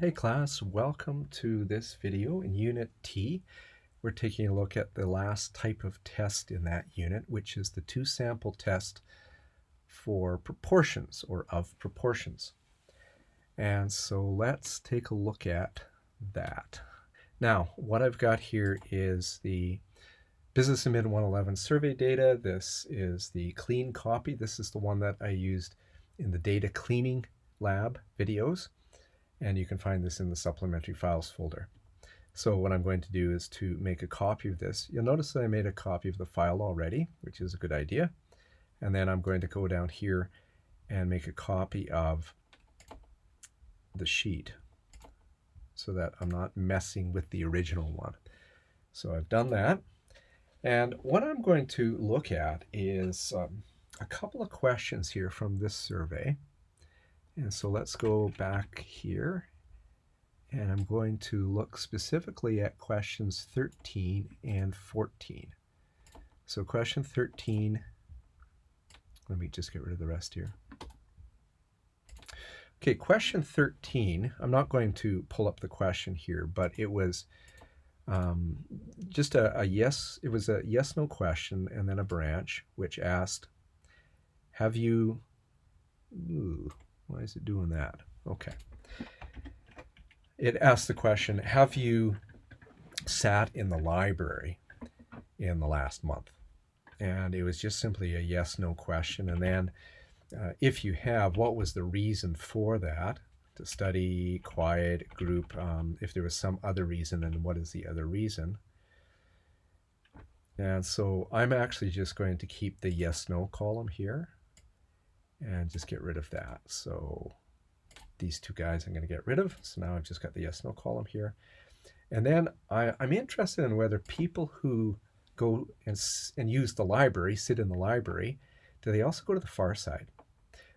Hey class, welcome to this video in Unit T. We're taking a look at the last type of test in that unit, which is the two-sample test for proportions or of proportions. And so let's take a look at that. Now, what I've got here is the Business Admin 111 survey data. This is the clean copy. This is the one that I used in the data cleaning lab videos. And you can find this in the supplementary files folder. So what I'm going to do is to make a copy of this. You'll notice that I made a copy of the file already, which is a good idea. And then I'm going to go down here and make a copy of the sheet so that I'm not messing with the original one. So I've done that. And what I'm going to look at is a couple of questions here from this survey. And so let's go back here, and I'm going to look specifically at questions 13 and 14. So question 13, let me just get rid of the rest here. Okay, question 13, I'm not going to pull up the question here, but it was just a yes, it was a yes-no question and then a branch which asked, have you, why is it doing that? Okay. It asked the question, have you sat in the library in the last month? And it was just simply a yes-no question. And then if you have, what was the reason for that? To study, quiet, group, if there was some other reason, and what is the other reason? And so I'm actually just going to keep the yes-no column here and just get rid of that. So these two guys I'm going to get rid of. So now I've just got the yes-no column here. And then I'm interested in whether people who go and use the library, sit in the library, do they also go to the far side?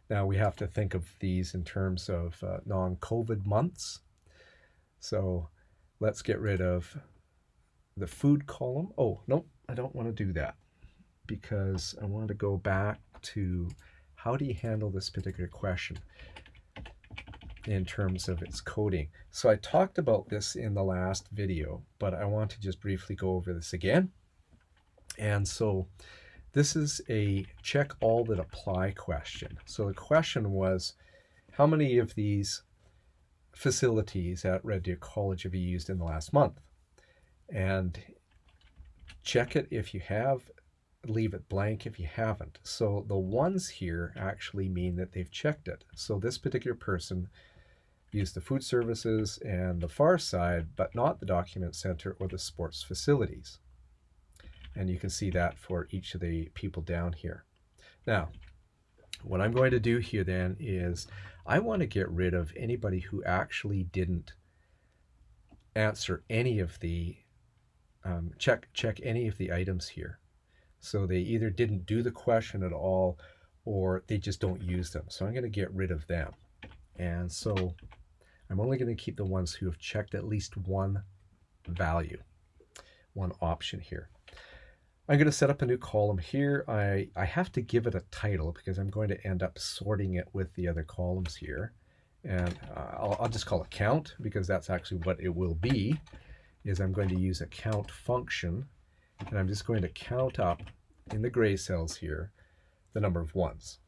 Now we have to think of these in terms of non-COVID months. So let's get rid of the food column. Oh, no, I don't want to do that because I want to go back to how do you handle this particular question in terms of its coding. So I talked about this in the last video, but I want to just briefly go over this again. And so this is a check all that apply question. So the question was, how many of these facilities at Red Deer College have you used in the last month? And check it if you have, leave it blank if you haven't. So the ones here actually mean that they've checked it. So this particular person used the food services and the far side, but not the document center or the sports facilities. And you can see that for each of the people down here. Now, what I'm going to do here then is I want to get rid of anybody who actually didn't answer any of the, check any of the items here. So they either didn't do the question at all or they just don't use them. So I'm going to get rid of them. And so I'm only going to keep the ones who have checked at least one value, one option here. I'm going to set up a new column here. I have to give it a title because I'm going to end up sorting it with the other columns here. And I'll just call it count because that's actually what it will be, is I'm going to use a count function. And I'm just going to count up in the gray cells here the number of ones.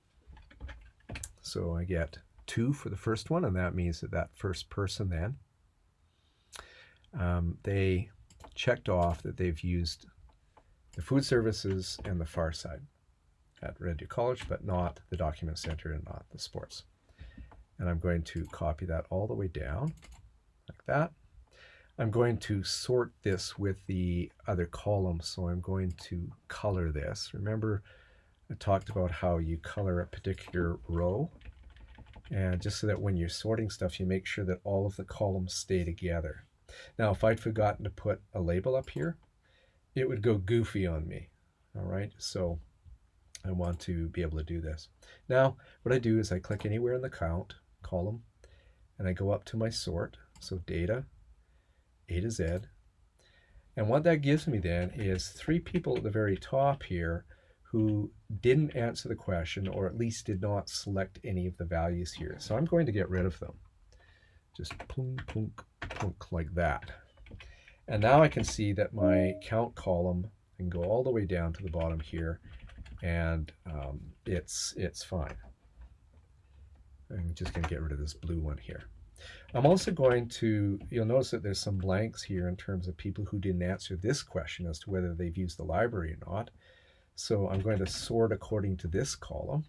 So I get 2 for the first one, and that means that that first person then, they checked off that they've used the food services and the far side at Red Deer College, but not the document center and not the sports. And I'm going to copy that all the way down like that. I'm going to sort this with the other columns, so I'm going to color this. Remember, I talked about how you color a particular row, and just so that when you're sorting stuff, you make sure that all of the columns stay together. Now, if I'd forgotten to put a label up here, it would go goofy on me. All right, so I want to be able to do this. Now, what I do is I click anywhere in the count column, and I go up to my sort, so data, A to Z. And what that gives me then is 3 people at the very top here who didn't answer the question, or at least did not select any of the values here. So I'm going to get rid of them. Just plunk, plunk, plunk like that. And now I can see that my count column can go all the way down to the bottom here, and it's fine. I'm just going to get rid of this blue one here. I'm also going to, you'll notice that there's some blanks here in terms of people who didn't answer this question as to whether they've used the library or not. So I'm going to sort according to this column.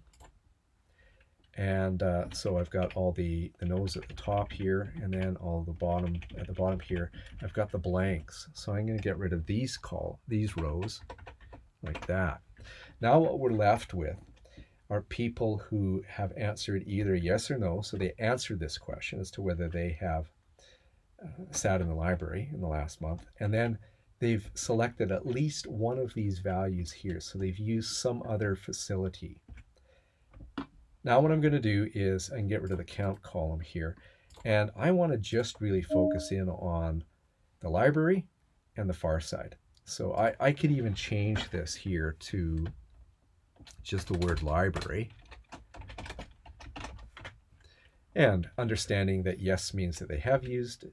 And so I've got all the no's at the top here, and then all the bottom at the bottom here, I've got the blanks. So I'm going to get rid of these rows like that. Now what we're left with are people who have answered either yes or no. So they answered this question as to whether they have sat in the library in the last month, and then they've selected at least one of these values here. So they've used some other facility. Now what I'm going to do is I can get rid of the count column here, and I want to just really focus in on the library and the far side. So I could even change this here to just the word library, and understanding that yes means that they have used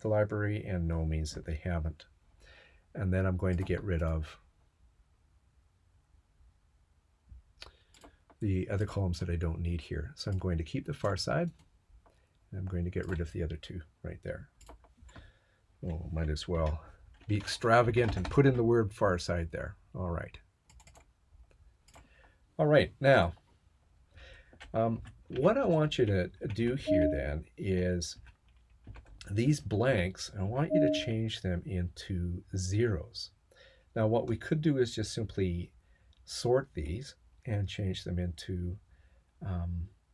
the library and no means that they haven't. And then I'm going to get rid of the other columns that I don't need here. So I'm going to keep the far side, and I'm going to get rid of the other two right there. Oh, might as well be extravagant and put in the word far side there. All right. All right, now, what I want you to do here then is these blanks, I want you to change them into zeros. Now what we could do is just simply sort these and change them into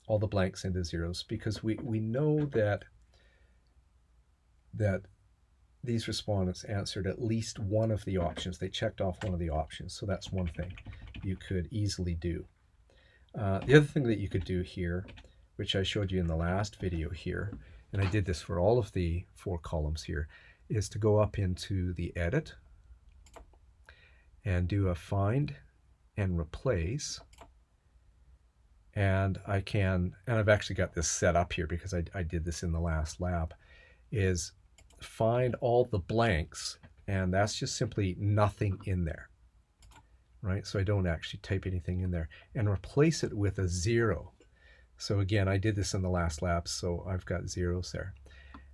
all the blanks into zeros, because we know that these respondents answered at least one of the options. They checked off one of the options, so that's one thing you could easily do. The other thing that you could do here, which I showed you in the last video here, and I did this for all of the 4 columns here, is to go up into the edit and do a find and replace. And I've actually got this set up here because I did this in the last lab, is find all the blanks, and that's just simply nothing in there, right? So I don't actually type anything in there, and replace it with a 0. So again, I did this in the last lab, so I've got zeros there.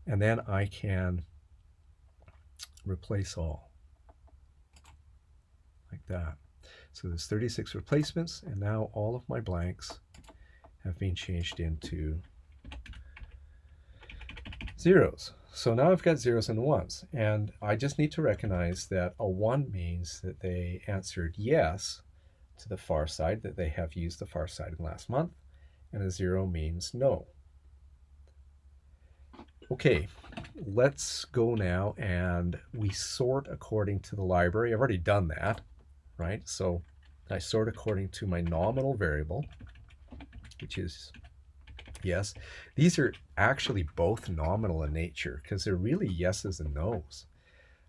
And then I can replace all like that. So there's 36 replacements, and now all of my blanks have been changed into zeros. So now I've got zeros and ones, and I just need to recognize that a 1 means that they answered yes to the far side, that they have used the far side in the last month, and a 0 means no. Okay, let's go now and we sort according to the library. I've already done that, right? So I sort according to my nominal variable, which is yes. These are actually both nominal in nature because they're really yeses and nos.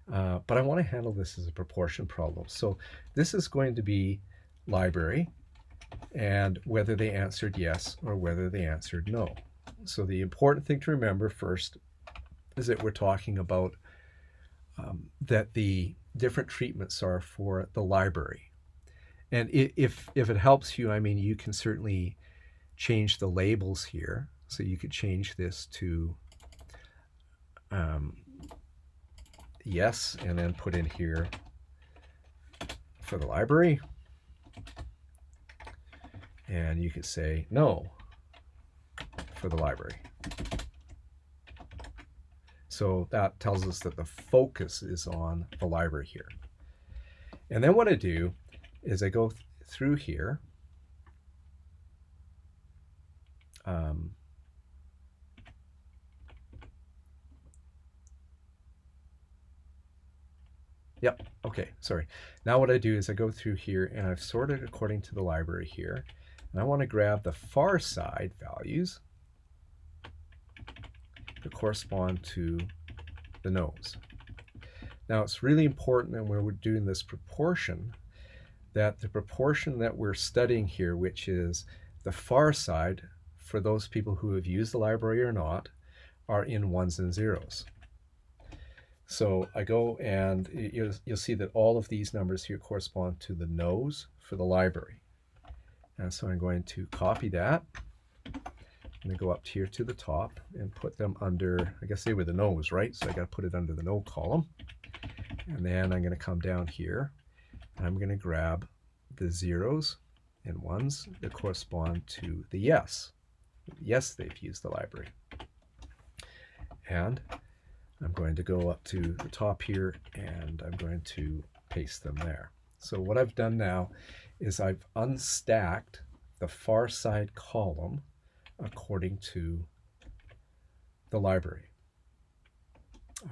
But I want to handle this as a proportion problem. So this is going to be library, and whether they answered yes or whether they answered no. So the important thing to remember first is that we're talking about that the different treatments are for the library. And if it helps you, I mean, you can certainly change the labels here. So you could change this to yes, and then put in here for the library. And you could say no for the library. So that tells us that the focus is on the library here. And then what I do is I go through here. Yep, okay, sorry. Now what I do is I go through here and I've sorted according to the library here. And I want to grab the far side values to correspond to the no's. Now it's really important that when we're doing this proportion, that the proportion that we're studying here, which is the far side for those people who have used the library or not, are in ones and zeros. So I go and you'll see that all of these numbers here correspond to the no's for the library. And so I'm going to copy that. I'm going to go up here to the top and put them under, I guess they were the no's, right? So I got to put it under the no column. And then I'm going to come down here and I'm going to grab the zeros and ones that correspond to the yes. Yes, they've used the library. And I'm going to go up to the top here and I'm going to paste them there. So what I've done now is I've unstacked the far side column according to the library.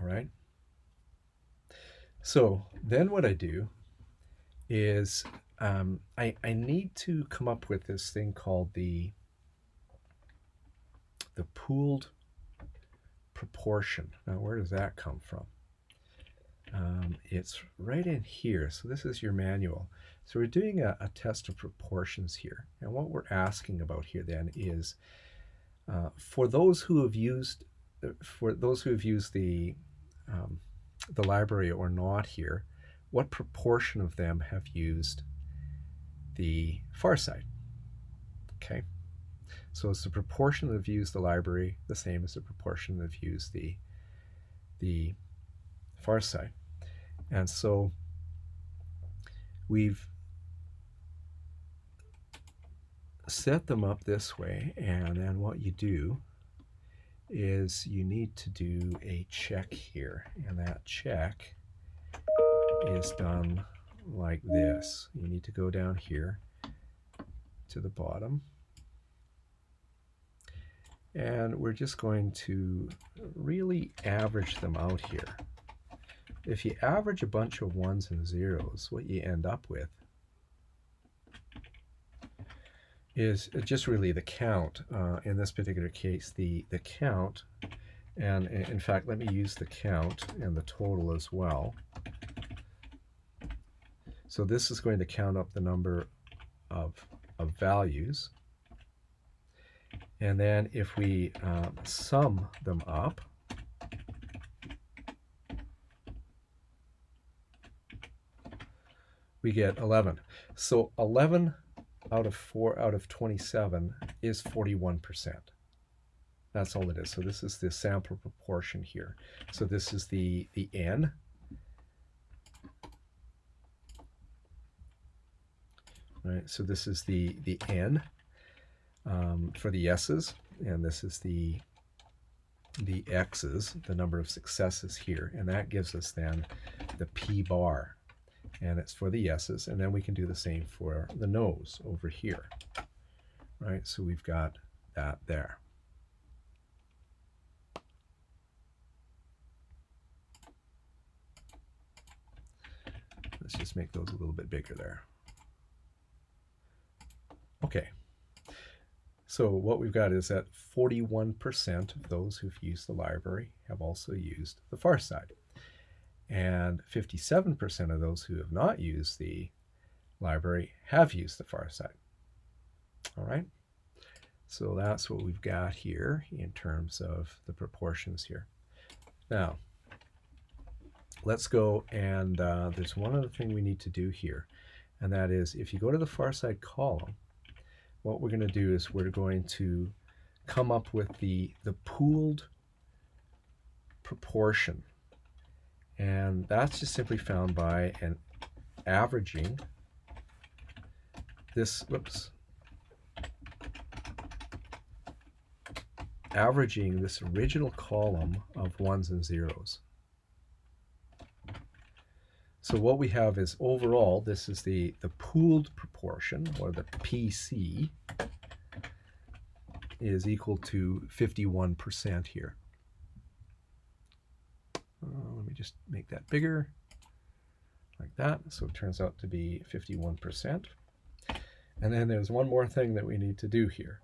All right. So then what I do is I need to come up with this thing called the pooled proportion. Now, where does that come from? It's right in here. So this is your manual. So we're doing a test of proportions here. And what we're asking about here then is for those who have used the library or not here, what proportion of them have used the far side? Okay. So it's the proportion that have used the library, the same as the proportion that have used the far side. And so we've set them up this way, and then what you do is you need to do a check here, and that check is done like this. You need to go down here to the bottom, and we're just going to really average them out here. If you average a bunch of ones and zeros, what you end up with is just really the count. In this particular case, the count, and in fact, let me use the count and the total as well. So this is going to count up the number of values. And then if we sum them up, we get 11. So 11 out of 27 is 41%. That's all it is. So this is the sample proportion here. So this is the n. Right, so this is the n for the yeses, and this is the x's, the number of successes here, and that gives us then the p bar, and it's for the yeses, and then we can do the same for the no's over here, right? So we've got that there. Let's just make those a little bit bigger there. Okay, so what we've got is that 41% of those who've used the library have also used the far side. And 57% of those who have not used the library have used the far side. All right, so that's what we've got here in terms of the proportions here. Now, let's go and there's one other thing we need to do here, and that is if you go to the far side column, what we're going to do is we're going to come up with the pooled proportion. And that's just simply found by an averaging this, averaging this original column of ones and zeros. So what we have is overall, this is the pooled proportion, or the PC, is equal to 51% here. Let me just make that bigger, like that. So it turns out to be 51%. And then there's one more thing that we need to do here,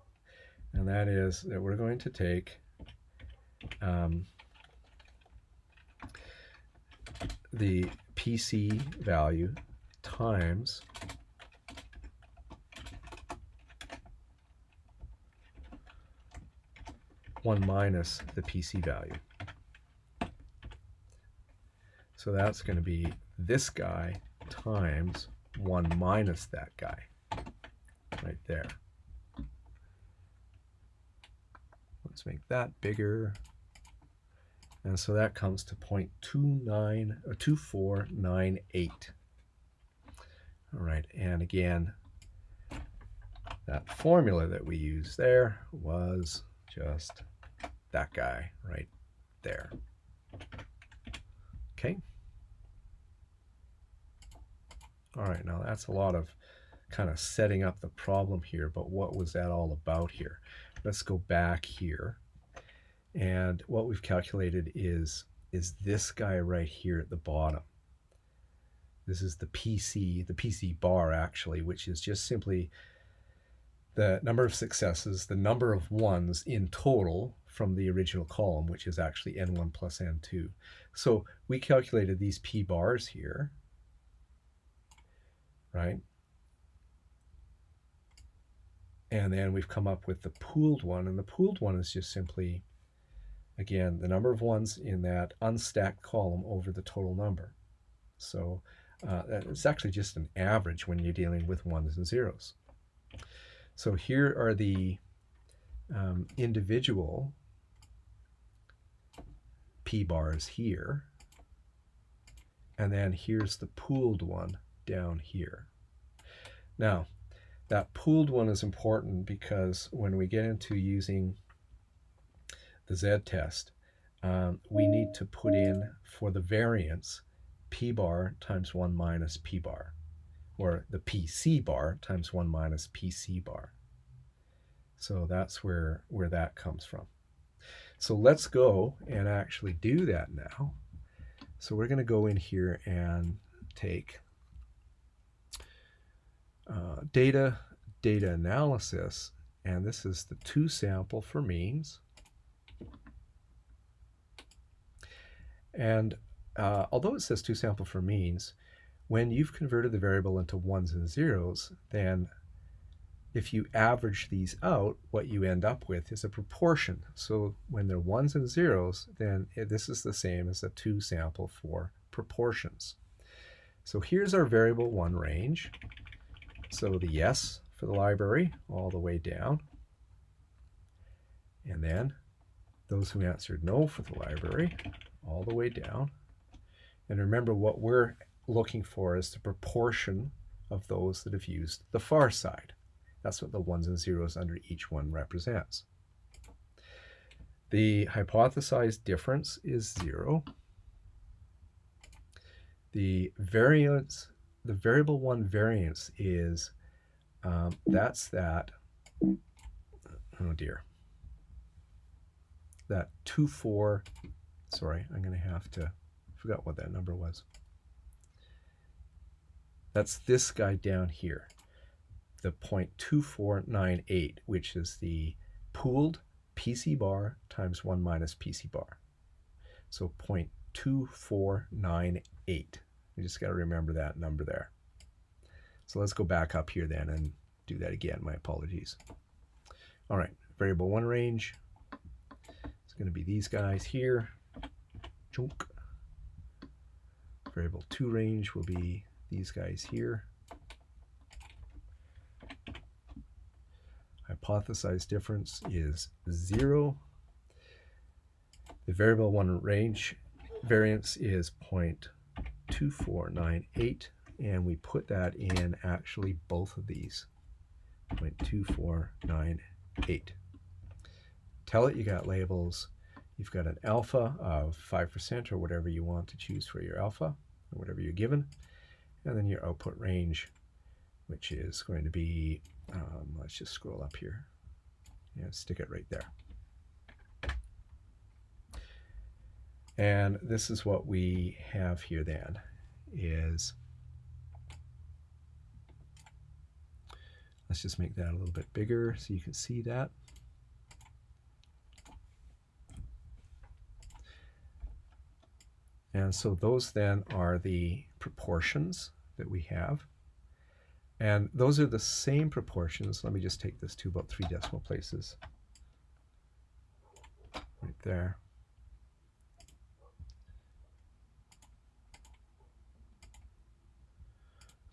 and that is that we're going to take the PC value times 1 minus the PC value. So that's going to be this guy times 1 minus that guy, right there. Let's make that bigger. And so that comes to 0.2498. All right, and again, that formula that we used there was just that guy right there. Okay. All right, now that's a lot of kind of setting up the problem here, but what was that all about here? Let's go back here. And what we've calculated is this guy right here at the bottom. This is the PC bar actually, which is just simply the number of successes, the number of ones in total from the original column, which is actually n1 plus n2. So we calculated these p bars here, right? And then we've come up with the pooled one, and the pooled one is just simply, again, the number of ones in that unstacked column over the total number. So it's actually just an average when you're dealing with ones and zeros. So here are the individual p bars here, and then here's the pooled one down here. Now, that pooled one is important because when we get into using the z-test, we need to put in for the variance p bar times 1 minus p bar, or the PC bar times 1 minus PC bar. So that's where that comes from. So let's go and actually do that now. So we're going to go in here and take data analysis, and this is the 2 sample for means. And although it says 2 sample for means, when you've converted the variable into ones and zeros, then if you average these out, what you end up with is a proportion. So when they're ones and zeros, then this is the same as a 2 sample for proportions. So here's our variable 1 range. So the yes for the library all the way down. And then those who answered no for the library all the way down. And remember, what we're looking for is the proportion of those that have used the far side. That's what the ones and zeros under each one represents. The hypothesized difference is 0. The variance, the variable 1 variance is, that's that, oh dear, that 24, sorry, I'm going to have to, forgot what that number was. That's this guy down here, the 0.2498, which is the pooled PC bar times 1 minus PC bar. So 0.2498. You just got to remember that number there. So let's go back up here then and do that again. My apologies. All right, variable 1 range. It's going to be these guys here. Chunk. Variable 2 range will be these guys here. Hypothesized difference is 0. The variable 1 range variance is 0.2498, and we put that in actually both of these, 0.2498. Tell it you got labels. You've got an alpha of 5% or whatever you want to choose for your alpha, or whatever you're given, and then your output range, which is going to be, let's just scroll up here and stick it right there. And this is what we have here then, is, let's just make that a little bit bigger so you can see that. And so those then are the proportions that we have. And those are the same proportions. Let me just take this to about 3 decimal places. right there.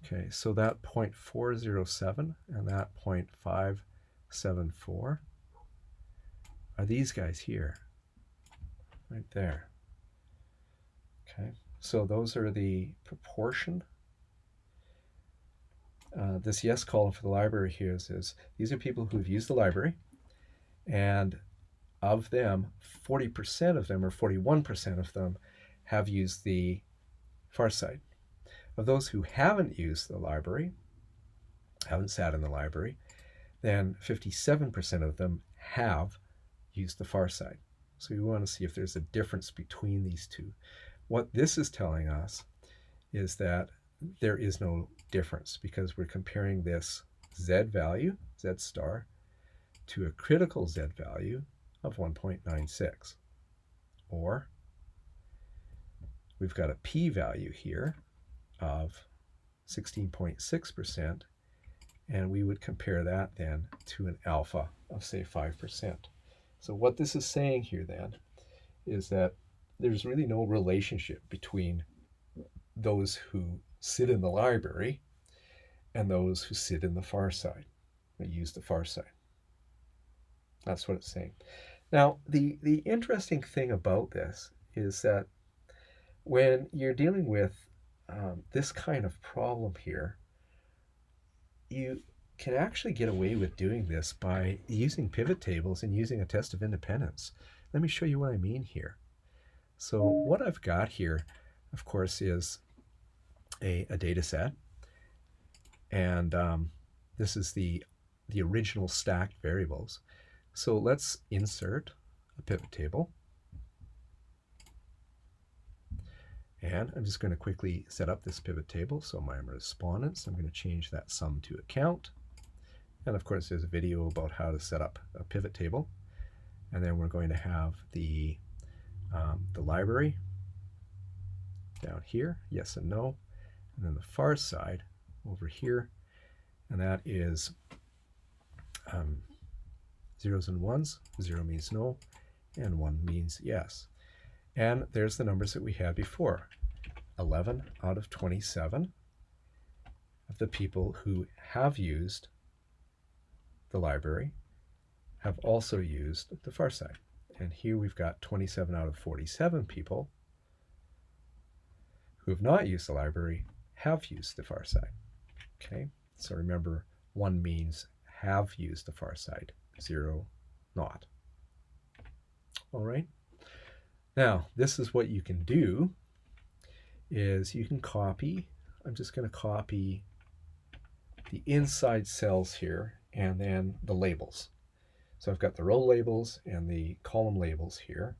Okay, so that 0.407 and that 0.574 are these guys here, right there. Okay, so those are the proportion. This yes column for the library here is these are people who have used the library, and of them, 40% of them or 41% of them have used the far side. Of those who haven't used the library, haven't sat in the library, then 57% of them have used the far side. So we want to see if there's a difference between these two. What this is telling us is that there is no difference because we're comparing this Z value, Z star, to a critical Z value of 1.96. Or we've got a P value here of 16.6%, and we would compare that then to an alpha of, say, 5%. So what this is saying here then is that there's really no relationship between those who sit in the library and those who sit in the far side, or use the far side. That's what it's saying. Now, the interesting thing about this is that when you're dealing with this kind of problem here, you can actually get away with doing this by using pivot tables and using a test of independence. Let me show you what I mean here. So what I've got here, of course, is a data set, and this is the original stacked variables. So let's insert a pivot table. And I'm just going to quickly set up this pivot table. So my respondents, I'm going to change that sum to account. And of course, there's a video about how to set up a pivot table. And then we're going to have the library down here, yes and no. And then the far side over here. And that is zeros and ones. 0 means no, and 1 means yes. And there's the numbers that we had before. 11 out of 27 of the people who have used the library have also used the far side. And here we've got 27 out of 47 people who have not used the library have used the far side. Okay, so remember, 1 means have used the far side, 0 not. All right. Now, this is what you can do, is you can copy, I'm just going to copy the inside cells here and then the labels. So I've got the row labels and the column labels here,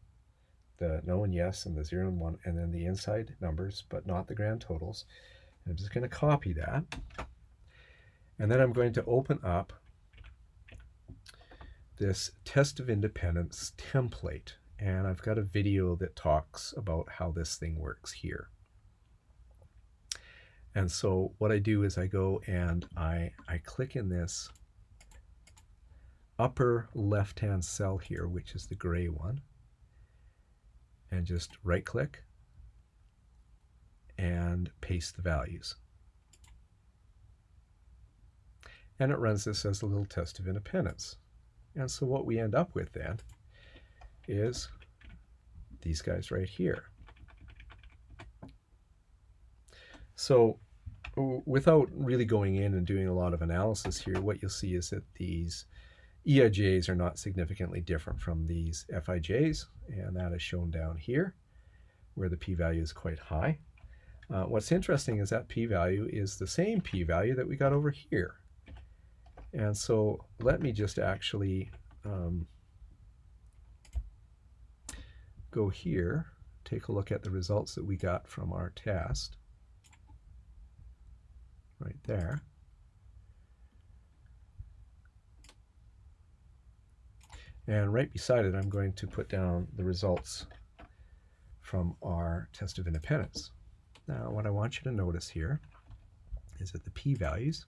the no and yes and the 0 and 1, and then the inside numbers, but not the grand totals. And I'm just going to copy that. And then I'm going to open up this test of independence template. And I've got a video that talks about how this thing works here. And so what I do is I go and I click in this upper left-hand cell here, which is the gray one, and just right-click and paste the values. And it runs this as a little test of independence. And so what we end up with then is these guys right here. So without really going in and doing a lot of analysis here, what you'll see is that these EIJs are not significantly different from these FIJs, and that is shown down here where the p-value is quite high. What's interesting is that p-value is the same p-value that we got over here. And so let me just actually go here, take a look at the results that we got from our test right there. And right beside it, I'm going to put down the results from our test of independence. Now, what I want you to notice here is that the p-values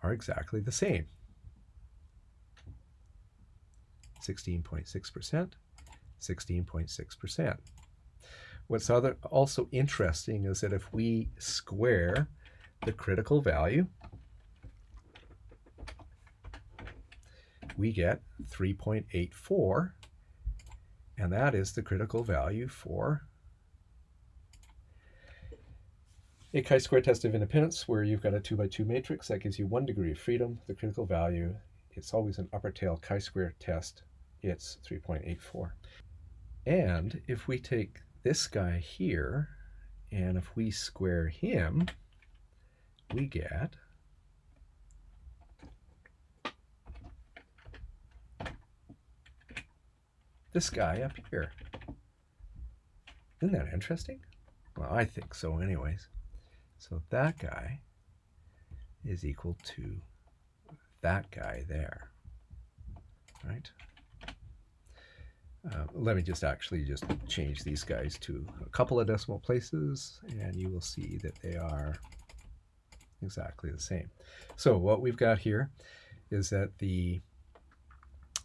are exactly the same. 16.6% 16.6%. What's also interesting is that if we square the critical value, we get 3.84, and that is the critical value for a chi-square test of independence where you've got a 2 by 2 matrix that gives you 1 degree of freedom. The critical value, it's always an upper tail chi-square test. It's 3.84. And if we take this guy here, and if we square him, we get this guy up here. Isn't that interesting? Well, I think so anyways. So that guy is equal to that guy there, right? Let me just change these guys to a couple of decimal places, and you will see that they are exactly the same. So what we've got here is that the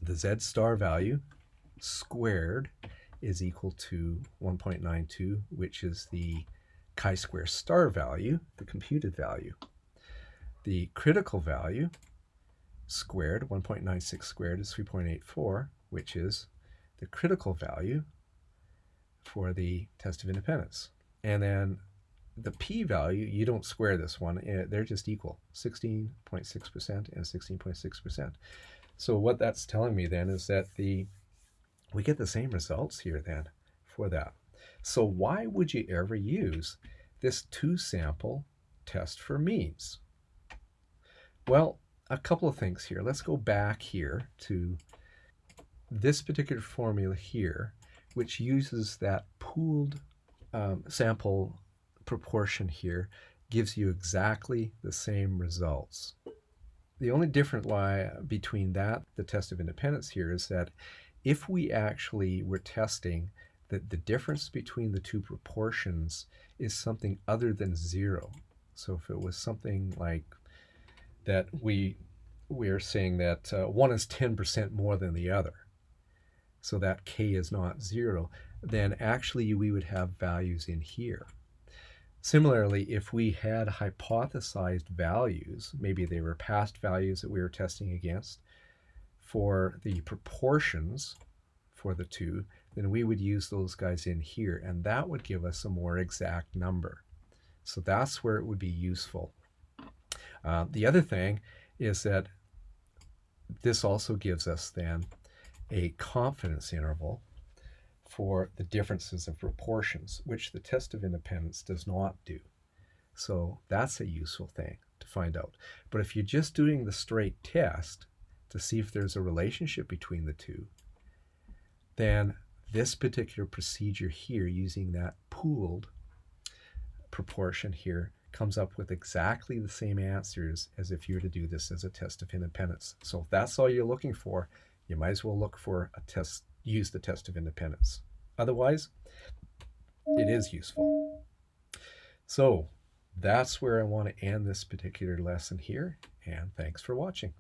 Z star value squared is equal to 1.92, which is the chi-square star value, the computed value. The critical value squared, 1.96 squared, is 3.84, which is the critical value for the test of independence. And then the p-value, you don't square this one, they're just equal, 16.6% and 16.6%. So what that's telling me then is that we get the same results here then for that. So why would you ever use this 2-sample test for means? Well, a couple of things here. Let's go back here to this particular formula here, which uses that pooled sample proportion here, gives you exactly the same results. The only difference between that, the test of independence here, is that if we actually were testing that the difference between the two proportions is something other than 0. So if it was something like that we are saying that one is 10% more than the other, so that k is not 0, then actually we would have values in here. Similarly, if we had hypothesized values, maybe they were past values that we were testing against, for the proportions for the two, then we would use those guys in here, and that would give us a more exact number. So that's where it would be useful. The other thing is that this also gives us then a confidence interval for the differences of proportions, which the test of independence does not do. So that's a useful thing to find out. But if you're just doing the straight test to see if there's a relationship between the two, then this particular procedure here, using that pooled proportion here, comes up with exactly the same answers as if you were to do this as a test of independence. So if that's all you're looking for, you might as well look for a test, use the test of independence. Otherwise, it is useful. So that's where I want to end this particular lesson here, and thanks for watching.